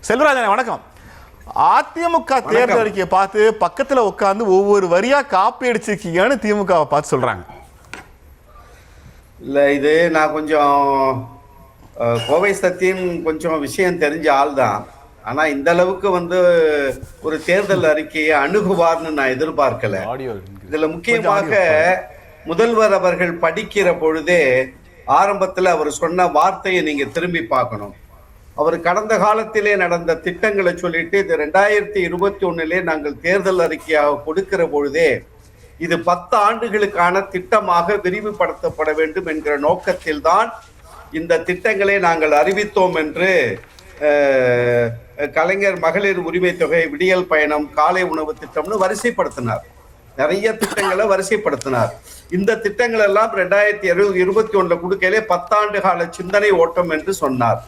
செல்வராஜன் வணக்கம். அதிமுக தேர்தல் அறிக்கையை பார்த்து பக்கத்துல உட்கார்ந்து ஒவ்வொரு வரியா காப்பி அடிச்சிருக்கீங்கன்னு திமுகவை பார்த்து சொல்றாங்க. இல்ல, இது நான் கொஞ்சம் கோவை சத்தியன் கொஞ்சம் விஷயம் தெரிஞ்ச ஆள் தான். ஆனா இந்த அளவுக்கு ஒரு தேர்தல் அறிக்கையை அணுகுவார்னு நான் எதிர்பார்க்கல. இதுல முக்கியமாக முதல்வர் அவர்கள் படிக்கிற பொழுதே ஆரம்பத்துல அவர் சொன்ன வார்த்தையை நீங்க திரும்பி பார்க்கணும். அவர் கடந்த காலத்திலே நடந்த திட்டங்களை சொல்லிட்டு இது 2021 நாங்கள் தேர்தல் அறிக்கையாக கொடுக்கிற பொழுதே இது 10 ஆண்டுகளுக்கான திட்டமாக விரிவுபடுத்தப்பட வேண்டும் என்கிற நோக்கத்தில் தான் இந்த திட்டங்களை நாங்கள் அறிவித்தோம் என்று கலைஞர் மகளிர் உரிமை தொகை, விடியல் பயணம், காலை உணவு திட்டம்னு வரிசைப்படுத்தினார். நிறைய திட்டங்களை வரிசைப்படுத்தினார். இந்த திட்டங்கள் எல்லாம் 2021 கொடுக்கையிலே 10 ஆண்டு கால சிந்தனை ஓட்டம் என்று சொன்னார்.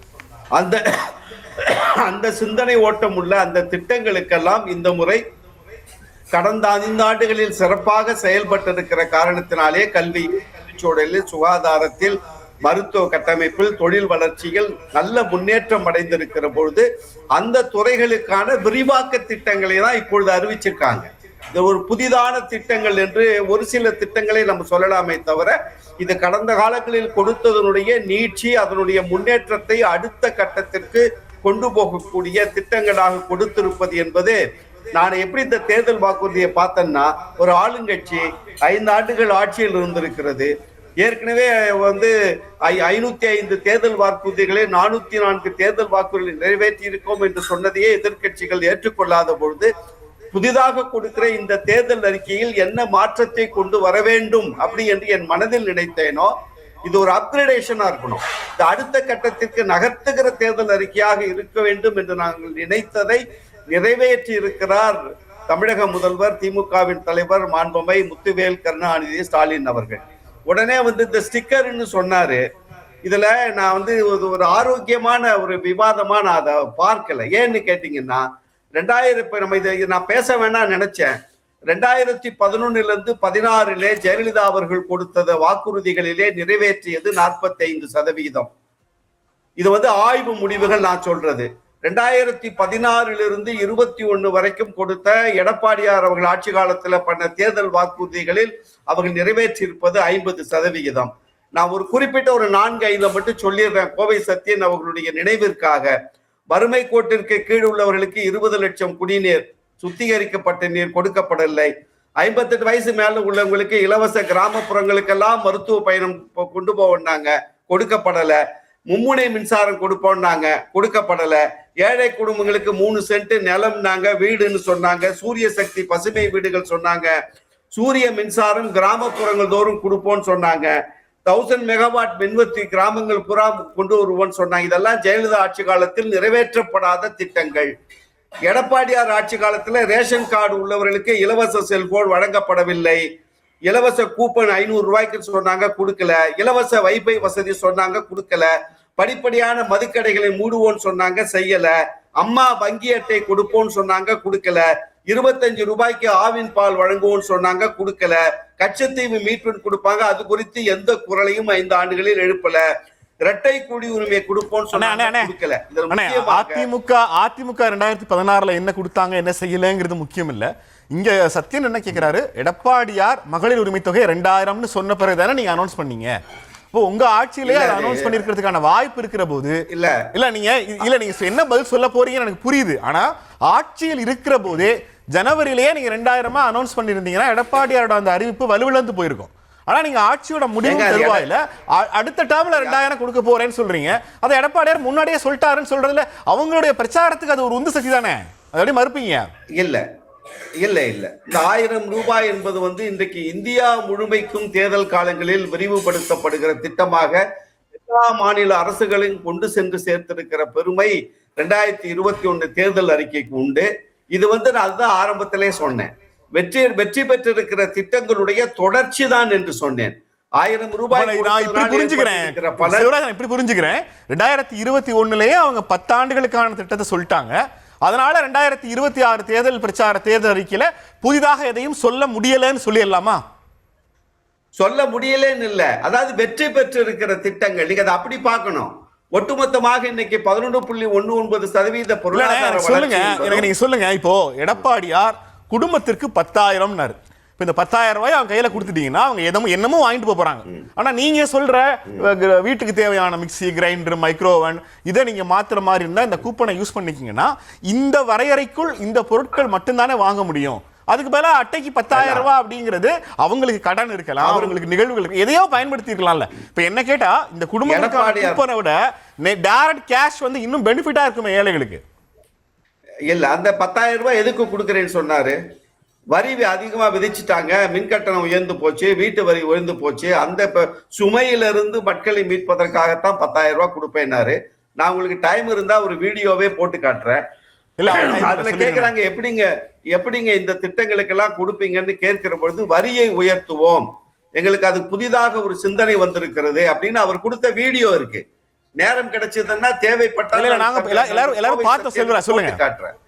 அந்த சிந்தனை ஓட்டம் உள்ள அந்த திட்டங்களுக்கெல்லாம் இந்த முறை கடந்த 5 ஆண்டுகளில் சிறப்பாக செயல்பட்டிருக்கிற காரணத்தினாலே கல்வி சூழலில், சுகாதாரத்தில், மருத்துவ கட்டமைப்பில், தொழில் வளர்ச்சியில் நல்ல முன்னேற்றம் அடைந்திருக்கிற பொழுது அந்த துறைகளுக்கான விரிவாக்க திட்டங்களை தான் இப்பொழுது அறிவிச்சிருக்காங்க. இது ஒரு புதிதான திட்டங்கள் என்று ஒரு சில திட்டங்களை நம்ம சொல்லலாமே தவிர இது கடந்த காலங்களில் கொடுத்ததனுடைய நீட்சி, அதனுடைய முன்னேற்றத்தை அடுத்த கட்டத்திற்கு கொண்டு போகக்கூடிய திட்டங்களாக கொடுத்திருப்பது என்பது, நான் எப்படி இந்த தேர்தல் வாக்குறுதியை பார்த்தேன்னா, ஒரு ஆளுங்கட்சி 5 ஆண்டுகள் ஆட்சியில் இருந்திருக்கிறது. ஏற்கனவே 505 தேர்தல் வாக்குறுதிகளை 404 தேர்தல் வாக்குறுதிகளை நிறைவேற்றி இருக்கோம் என்று சொன்னதையே எதிர்கட்சிகள் ஏற்றுக்கொள்ளாத பொழுது புதிதாக கொடுக்கிற இந்த தேர்தல் அறிக்கையில் என்ன மாற்றத்தை கொண்டு வர வேண்டும் அப்படி என்று என் மனதில் நினைத்தேனோ, இது ஒரு அப்கிரேடேஷனா இருக்கணும், இந்த அடுத்த கட்டத்திற்கு நகர்த்துகிற தேர்தல் அறிக்கையாக இருக்க வேண்டும் என்று நாங்கள் நினைத்ததை நிறைவேற்றி இருக்கிறார் தமிழக முதல்வர், திமுகவின் தலைவர் மாண்புமை முத்துவேல் கருணாநிதி ஸ்டாலின் அவர்கள். உடனே இந்த ஸ்டிக்கர்னு சொன்னாரு. இதுல நான் ஒரு ஆரோக்கியமான ஒரு விவாதமா நான் அதை பார்க்கல. ஏன்னு கேட்டீங்கன்னா, நான் பேச வேணாம் நினைச்சேன். 2011 16 ஜெயலலிதா அவர்கள் கொடுத்த வாக்குறுதிகளிலே நிறைவேற்றியது 45%. இது ஆய்வு முடிவுகள் நான் சொல்றது. 2016 21 வரைக்கும் கொடுத்த எடப்பாடியார் அவர்கள் ஆட்சி காலத்துல பண்ண தேர்தல் வாக்குறுதிகளில் அவர்கள் நிறைவேற்றி இருப்பது 50%. நான் ஒரு குறிப்பிட்ட ஒரு 4-5 மட்டும் சொல்லிடுறேன் கோவை சத்தியன் அவர்களுடைய நினைவிற்காக. வறுமை கோட்டிற்கு கீழ் உள்ளவர்களுக்கு 20 லட்சம் குடிநீர், சுத்திகரிக்கப்பட்ட நீர் கொடுக்கப்படவில்லை. 58 வயசு மேல உள்ளவங்களுக்கு இலவச கிராமப்புறங்களுக்கெல்லாம் மருத்துவ பயணம் கொண்டு போவாங்க, கொடுக்கப்படல. மும்முனை மின்சாரம் கொடுப்போம்னாங்க, கொடுக்கப்படல. ஏழை குடும்பங்களுக்கு 3 சென்ட் நிலம்னாங்க, வீடுன்னு சொன்னாங்க. சூரிய சக்தி பசுமை வீடுகள் சொன்னாங்க. சூரிய மின்சாரம் கிராமப்புறங்கள் தோறும் கொடுப்போம்னு சொன்னாங்க. 1000 மெகாவாட் மின்வத்தி கிராமங்கள் புறா கொண்டு வருவோம்னு சொன்னாங்க. இதெல்லாம் ஜெயலலிதா ஆட்சி காலத்தில் நிறைவேற்றப்படாத திட்டங்கள். எடப்பாடியார் ஆட்சி காலத்துல ரேஷன் கார்டு உள்ளவர்களுக்கு இலவச செல்போன் வழங்கப்படவில்லை. இலவச கூப்பன் 500 ரூபாய்க்கு சொன்னாங்க, கொடுக்கல. இலவச வைபை வசதி சொன்னாங்க, கொடுக்கல. படிப்படியான மதுக்கடைகளை மூடுவோன்னு சொன்னாங்க, செய்யல. அம்மா வங்கி அட்டை கொடுப்போம்னு சொன்னாங்க, கொடுக்கல. 25 ரூபாய்க்கு ஆவின் பால் வழங்குவோம்னு சொன்னாங்க, கொடுக்கல. கச்சத்தீவு மீட்பு கொடுப்பாங்க, அது குறித்து எந்த குரலையும் 5 ஆண்டுகளில் எழுப்பல. இரட்டை குடியுரிமையை கொடுப்போம்னு சொன்னாங்க, கொடுக்கல. அதிமுக 2016 என்ன கொடுத்தாங்க, என்ன செய்யலங்கிறது முக்கியம் இல்ல. இங்க சத்தியன் என்ன கேக்குறாரு, எடப்பாடியார் மகளிர் உரிமை தொகை 2000 சொன்ன பிறகு தானே நீங்க அனௌன்ஸ் பண்ணீங்க. இப்போ உங்க ஆட்சியிலேயே அதை அனௌன்ஸ் பண்ணிருக்கிறதுக்கான வாய்ப்பு இருக்கிற போது நீங்க என்ன பதில் சொல்ல போறீங்கன்னு எனக்கு புரியுது. ஆனா ஆட்சியில் இருக்கிற போதே ஜனவரியிலேயே நீங்க 2000 அனௌன்ஸ் பண்ணிருந்தீங்கன்னா எடப்பாடியாரோட அந்த அறிவிப்பு வலுவிழந்து போயிருக்கும். ஆனா நீங்க ஆட்சியோட முடிவு தருவாயில அடுத்த டேர்ம்ல 2000 கொடுக்க போறேன்னு சொல்றீங்க. அதை எடப்பாடியார் முன்னாடியே சொல்லிட்டாருன்னு சொல்றதுல அவங்களுடைய பிரச்சாரத்துக்கு அது ஒரு உந்து சக்தி தானே, அதை மறுப்பீங்க? இல்ல இந்த 1000 ரூபாய் என்பது இன்றைக்கு இந்தியா முழுமைக்கும் தேர்தல் காலங்களில் விரிவுபடுத்தப்படுகிற திட்டமாக எல்லா மாநில அரசுகளையும் கொண்டு சென்று சேர்த்திருக்கிற பெருமை 2021 தேர்தல் அறிக்கைக்கு உண்டு. இது நான் அதுதான் ஆரம்பத்திலே சொன்னேன். வெற்றி பெற்றிருக்கிற திட்டங்களுடைய தொடர்ச்சி தான் என்று சொன்னேன். 1000 ரூபாய் புரிஞ்சுக்கிறேன். 2021 அவங்க 10 ஆண்டுகளுக்கான திட்டத்தை சொல்லிட்டாங்க. அதனால 2026 தேர்தல் அறிக்கையில புதிதாக எதையும் சொல்ல முடியலன்னு சொல்லிடலாமா? சொல்ல முடியலன்னு இல்ல, அதாவது வெற்றி பெற்று இருக்கிற திட்டங்கள் நீங்க அதை அப்படி பார்க்கணும். ஒட்டுமொத்தமாக இன்னைக்கு 11.19% பொருளாதார சொல்லுங்க, வளர்ச்சி எனக்கு நீங்க சொல்லுங்க. இப்போ எடப்பாடியார் குடும்பத்திற்கு 10,000 இப்ப இந்த 10,000 ரூபாய் அவங்க கையில கொடுத்துட்டீங்கன்னா அவங்க என்னமோ வாங்கிட்டு போறாங்க. ஆனா நீங்க சொல்ற வீட்டுக்கு தேவையான மிக்சி, கிரைண்டர், மைக்ரோவன் இதை நீங்க மாத்துற மாதிரி இருந்தா இந்த கூப்பனை யூஸ் பண்ணிக்கிங்கன்னா இந்த வரையறைக்குள் இந்த பொருட்கள் மட்டும்தானே வாங்க முடியும். அதுக்கு பதிலா அட்டைக்கு 10,000 ரூபாய் அப்படிங்கிறது அவங்களுக்கு கடன் இருக்கலாம், அவங்களுக்கு நிகழ்வுகள் எதையோ பயன்படுத்தி இருக்கலாம்ல. இப்ப என்ன கேட்டா இந்த குடும்பத்துக்கு கூப்பனை விட டைரக்ட் கேஷ் வந்து இன்னும் பெனிஃபிட்டா இருக்குமே ஏழைகளுக்கு. இல்ல அந்த 10,000 ரூபாய் எதுக்கு கொடுக்குறேன்னு சொன்னாரு? வரி அதிகமா விதிச்சுட்டாங்க, மின்கட்டணம் உயர்ந்து போச்சு, வீட்டு வரி உயர்ந்து போச்சு, அந்த சுமையிலிருந்து மக்களை மீட்பதற்காகத்தான் 10,000 ரூபாய் கொடுப்பேன்னாரு. நான் உங்களுக்கு டைம் இருந்தா ஒரு வீடியோவே போட்டு காட்டுறேன். அதுல கேக்குறாங்க எப்படிங்க இந்த திட்டங்களுக்கு எல்லாம் கொடுப்பீங்கன்னு கேட்கிற பொழுது வரியை உயர்த்துவோம், எங்களுக்கு அது புதிதாக ஒரு சிந்தனை வந்திருக்கிறது அப்படின்னு அவர் கொடுத்த வீடியோ இருக்கு. நேரம் கிடைச்சதுன்னா தேவைப்பட்டால் எல்லாரும் பார்த்து சொல்லுங்க காட்டுறேன்.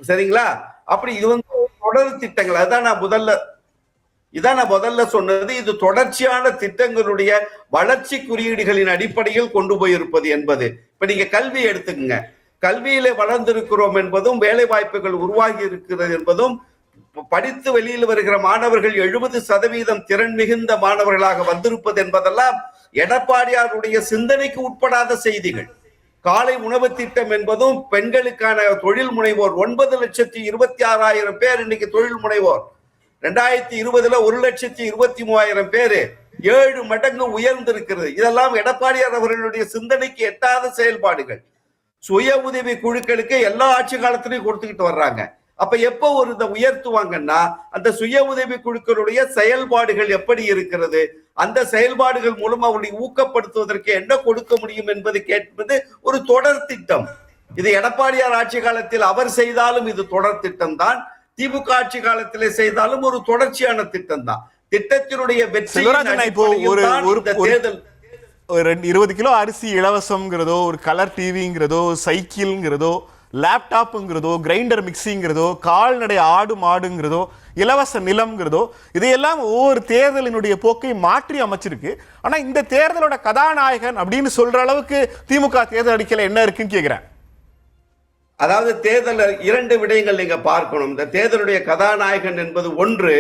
சரிங்களா? அப்படி இது வந்து தொடர் திட்டங்கள். அதான் நான் முதல்ல சொன்னது. இது தொடர்ச்சியான திட்டங்களுடைய வளர்ச்சி குறியீடுகளின் அடிப்படையில் கொண்டு போயிருப்பது என்பது. இப்ப நீங்க கல்வி எடுத்துக்கங்க. கல்வியில வளர்ந்திருக்கிறோம் என்பதும் வேலை வாய்ப்புகள் உருவாகி இருக்கிறது என்பதும் படித்து வெளியில் வருகிற மாணவர்கள் 70% திறன் மிகுந்த மாணவர்களாக வந்திருப்பது என்பதெல்லாம் எடப்பாடியாருடைய சிந்தனைக்கு உட்படாத செய்திகள். காலை உணவு திட்டம் என்பதும் பெண்களுக்கான தொழில் முனைவோர் 9,26,000 பேர் இன்னைக்கு தொழில் முனைவோர். 2020 1,23,000 பேரு, 7 மடங்கு உயர்ந்திருக்கிறது. இதெல்லாம் எடப்பாடியார் அவர்களுடைய சிந்தனைக்கு எட்டாத செயல்பாடுகள். சுய உதவி குழுக்களுக்கு எல்லா ஆட்சி காலத்திலையும் கொடுத்துக்கிட்டு வர்றாங்க. அப்ப எப்போ ஒரு இதை உயர்த்துவாங்கன்னா அந்த சுய உதவி குழுக்களுடைய செயல்பாடுகள் எப்படி இருக்கிறது, அந்த செயல்பாடுகள் மூலம் அவர்களை ஊக்கப்படுத்துவதற்கு என்ன கொடுக்க முடியும் என்பது கேட்பது ஒரு தொடர் திட்டம். இது எடப்பாடியார் ஆட்சி காலத்தில் அவர் செய்தாலும் இது தொடர் திட்டம் தான், திமுக ஆட்சி காலத்திலே செய்தாலும் ஒரு தொடர்ச்சியான திட்டம் தான். திட்டத்தினுடைய வெற்றி தேர்தல் 20 கிலோ அரிசி இலவசம்ங்கிறதோ, ஒரு கலர் டிவிங்கிறதோ, சைக்கிள்ங்கிறதோ, லேப்டாப்புங்கிறதோ, கிரைண்டர் மிக்சிங்கிறதோ, கால்நடை ஆடு மாடுங்கிறதோ, இலவச நிலம்ங்கிறதோ, இதையெல்லாம் ஒவ்வொரு தேர்தலினுடைய போக்கை மாற்றி அமைச்சிருக்கு. ஆனா இந்த தேர்தலோட கதாநாயகன் அப்படின்னு சொல்ற அளவுக்கு திமுக தேர்தல் அறிக்கையில என்ன இருக்குன்னு கேக்குறேன். அதாவது தேர்தல் 2 விடயங்கள் நீங்க பார்க்கணும். இந்த தேர்தலுடைய கதாநாயகன் என்பது ஒன்று,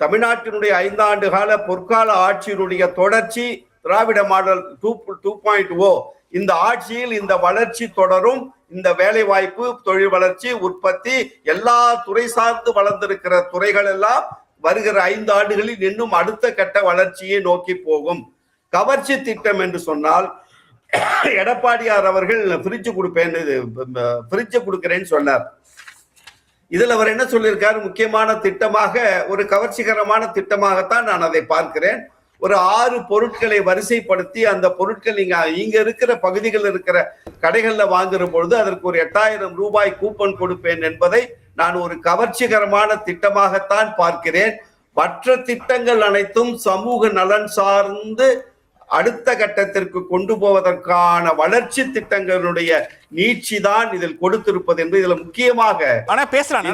தமிழ்நாட்டினுடைய 5 ஆண்டு கால பொற்கால ஆட்சியினுடைய தொடர்ச்சி, திராவிட மாடல் 2.0. இந்த ஆட்சியில் இந்த வளர்ச்சி தொடரும். இந்த வேலை வாய்ப்பு, தொழில் வளர்ச்சி, உற்பத்தி, எல்லா துறை சார்ந்து வளர்ந்திருக்கிற துறைகள் எல்லாம் வருகிற 5 ஆண்டுகளில் இன்னும் அடுத்த கட்ட வளர்ச்சியை நோக்கி போகும். கவர்ச்சி திட்டம் என்று சொன்னால் எடப்பாடியார் அவர்கள் ஃப்ரிட்ஜ் கொடுக்கிறேன்னு சொன்னார். இதுல அவர் என்ன சொல்லியிருக்காரு? முக்கியமான திட்டமாக, ஒரு கவர்ச்சிகரமான திட்டமாகத்தான் நான் அதை பார்க்கிறேன். ஒரு 6 பொருட்களை வரிசைப்படுத்தி அந்த பொருட்கள் இங்க இருக்கிற பகுதிகளில் இருக்கிற கடைகள்ல வாங்குற பொழுது அதற்கு ஒரு 8,000 ரூபாய் கூப்பன் கொடுப்பேன் என்பதை நான் ஒரு கவர்ச்சிகரமான திட்டமாகத்தான் பார்க்கிறேன். மற்ற திட்டங்கள் அனைத்தும் சமூக நலன் சார்ந்து அடுத்த கட்டத்திற்கு கொண்டு போவதற்கான வளர்ச்சி திட்டங்களுடைய நீட்சி தான் இதில் கொடுத்திருப்பது என்பது இதுல முக்கியமாக பேசலாம்.